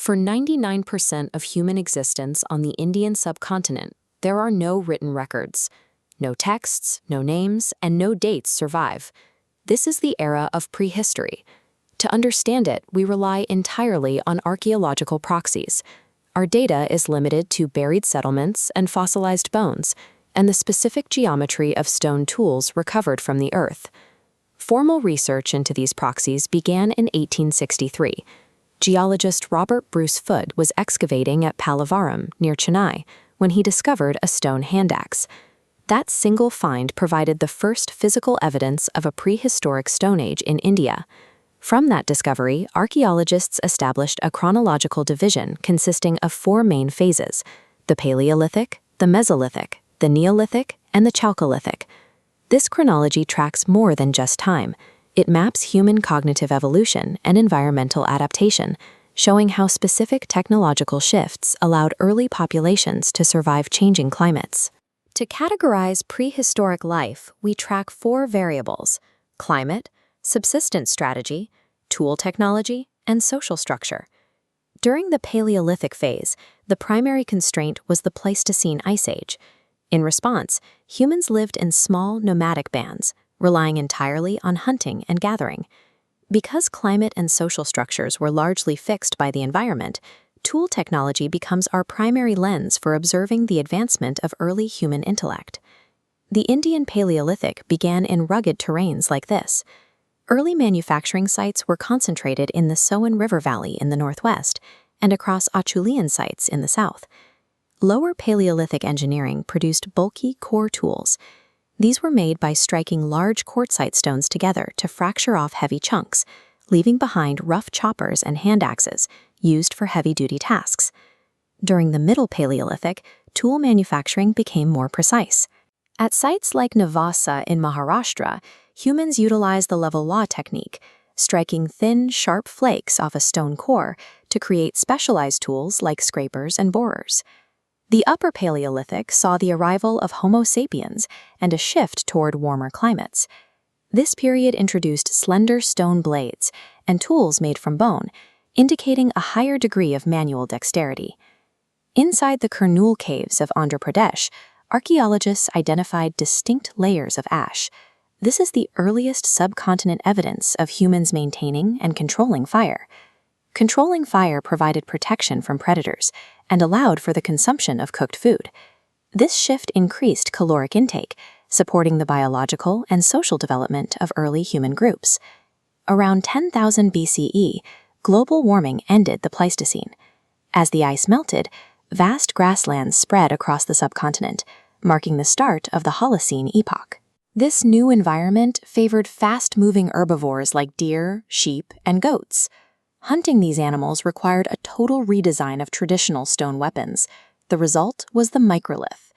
For 99% of human existence on the Indian subcontinent, there are no written records. No texts, no names, and no dates survive. This is the era of prehistory. To understand it, we rely entirely on archaeological proxies. Our data is limited to buried settlements and fossilized bones, and the specific geometry of stone tools recovered from the earth. Formal research into these proxies began in 1863. Geologist Robert Bruce Foote was excavating at Pallavaram, near Chennai, when he discovered a stone hand axe. That single find provided the first physical evidence of a prehistoric Stone Age in India. From that discovery, archaeologists established a chronological division consisting of 4 main phases: the Palaeolithic, the Mesolithic, the Neolithic, and the Chalcolithic. This chronology tracks more than just time. It maps human cognitive evolution and environmental adaptation, showing how specific technological shifts allowed early populations to survive changing climates. To categorize prehistoric life, we track 4 variables: climate, subsistence strategy, tool technology, and social structure. During the Paleolithic phase, the primary constraint was the Pleistocene Ice Age. In response, humans lived in small nomadic bands, relying entirely on hunting and gathering. Because climate and social structures were largely fixed by the environment, tool technology becomes our primary lens for observing the advancement of early human intellect. The Indian Paleolithic began in rugged terrains like this. Early manufacturing sites were concentrated in the Soan River Valley in the northwest and across Acheulean sites in the south. Lower Paleolithic engineering produced bulky core tools. These were made by striking large quartzite stones together to fracture off heavy chunks, leaving behind rough choppers and hand axes used for heavy-duty tasks. During the Middle Paleolithic, tool manufacturing became more precise. At sites like Navasa in Maharashtra, humans utilized the level law technique, striking thin, sharp flakes off a stone core to create specialized tools like scrapers and borers. The Upper Paleolithic saw the arrival of Homo sapiens and a shift toward warmer climates. This period introduced slender stone blades and tools made from bone, indicating a higher degree of manual dexterity. Inside the Kurnool caves of Andhra Pradesh, archaeologists identified distinct layers of ash. This is the earliest subcontinent evidence of humans maintaining and controlling fire. Controlling fire provided protection from predators and allowed for the consumption of cooked food. This shift increased caloric intake, supporting the biological and social development of early human groups. Around 10,000 BCE, global warming ended the Pleistocene. As the ice melted, vast grasslands spread across the subcontinent, marking the start of the Holocene epoch. This new environment favored fast-moving herbivores like deer, sheep, and goats. Hunting these animals required a total redesign of traditional stone weapons. The result was the microlith.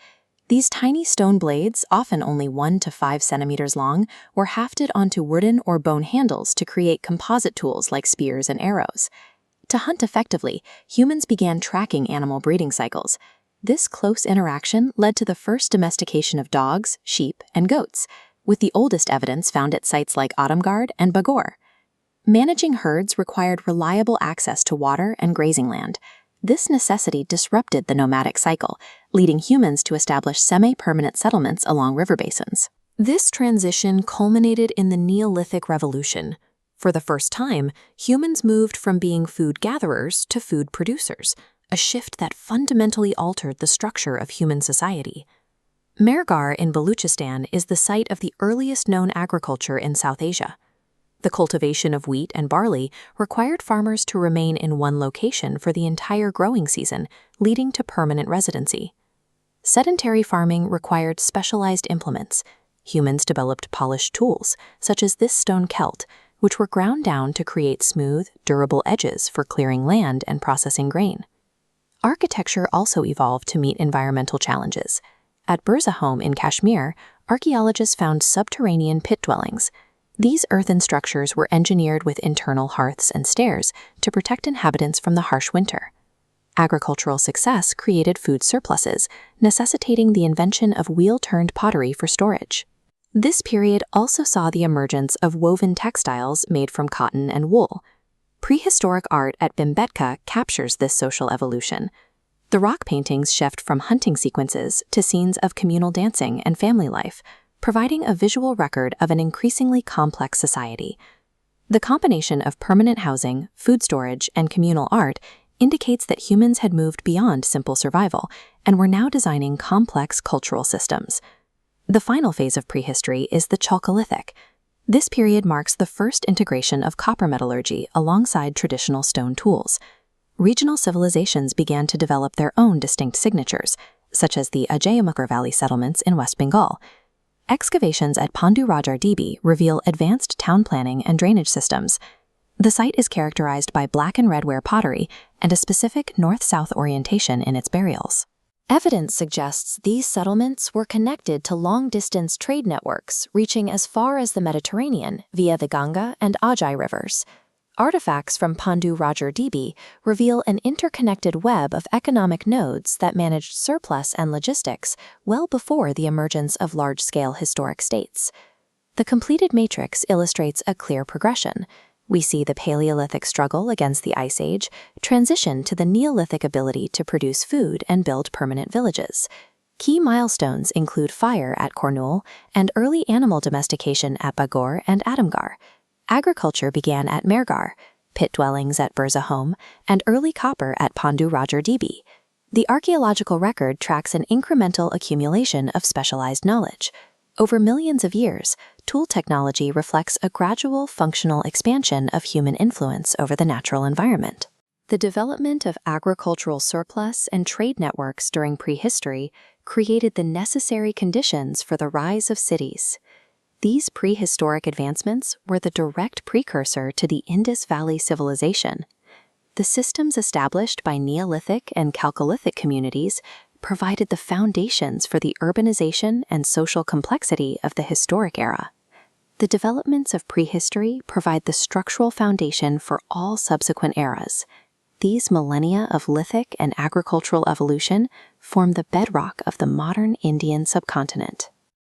These tiny stone blades, often only 1 to 5 centimeters long, were hafted onto wooden or bone handles to create composite tools like spears and arrows. To hunt effectively, humans began tracking animal breeding cycles. This close interaction led to the first domestication of dogs, sheep, and goats, with the oldest evidence found at sites like Adamgard and Bagor. Managing herds required reliable access to water and grazing land. This necessity disrupted the nomadic cycle, leading humans to establish semi-permanent settlements along river basins. This transition culminated in the Neolithic Revolution. For the first time, humans moved from being food gatherers to food producers, a shift that fundamentally altered the structure of human society. Mehrgarh in Baluchistan is the site of the earliest known agriculture in South Asia. The cultivation of wheat and barley required farmers to remain in one location for the entire growing season, leading to permanent residency. Sedentary farming required specialized implements. Humans developed polished tools, such as this stone celt, which were ground down to create smooth, durable edges for clearing land and processing grain. Architecture also evolved to meet environmental challenges. At Birza Home in Kashmir, archaeologists found subterranean pit dwellings. These earthen structures were engineered with internal hearths and stairs to protect inhabitants from the harsh winter. Agricultural success created food surpluses, necessitating the invention of wheel-turned pottery for storage. This period also saw the emergence of woven textiles made from cotton and wool. Prehistoric art at Bhimbetka captures this social evolution. The rock paintings shift from hunting sequences to scenes of communal dancing and family life, providing a visual record of an increasingly complex society. The combination of permanent housing, food storage, and communal art indicates that humans had moved beyond simple survival and were now designing complex cultural systems. The final phase of prehistory is the Chalcolithic. This period marks the first integration of copper metallurgy alongside traditional stone tools. Regional civilizations began to develop their own distinct signatures, such as the Ajayamukar Valley settlements in West Bengal. Excavations at Pandu Rajar Dibi reveal advanced town planning and drainage systems. The site is characterized by black and red ware pottery and a specific north-south orientation in its burials. Evidence suggests these settlements were connected to long-distance trade networks reaching as far as the Mediterranean via the Ganga and Ajay rivers. Artifacts from Pandu Rajar Dibi reveal an interconnected web of economic nodes that managed surplus and logistics well before the emergence of large-scale historic states. The completed matrix illustrates a clear progression. We see the Paleolithic struggle against the Ice Age transition to the Neolithic ability to produce food and build permanent villages. Key milestones include fire at Kurnool and early animal domestication at Bagur and Adamgar. Agriculture began at Mehrgarh, pit dwellings at Burzahom, and early copper at Pandu Rajar Dibi. The archaeological record tracks an incremental accumulation of specialized knowledge. Over millions of years, tool technology reflects a gradual functional expansion of human influence over the natural environment. The development of agricultural surplus and trade networks during prehistory created the necessary conditions for the rise of cities. These prehistoric advancements were the direct precursor to the Indus Valley Civilization. The systems established by Neolithic and Chalcolithic communities provided the foundations for the urbanization and social complexity of the historic era. The developments of prehistory provide the structural foundation for all subsequent eras. These millennia of lithic and agricultural evolution form the bedrock of the modern Indian subcontinent.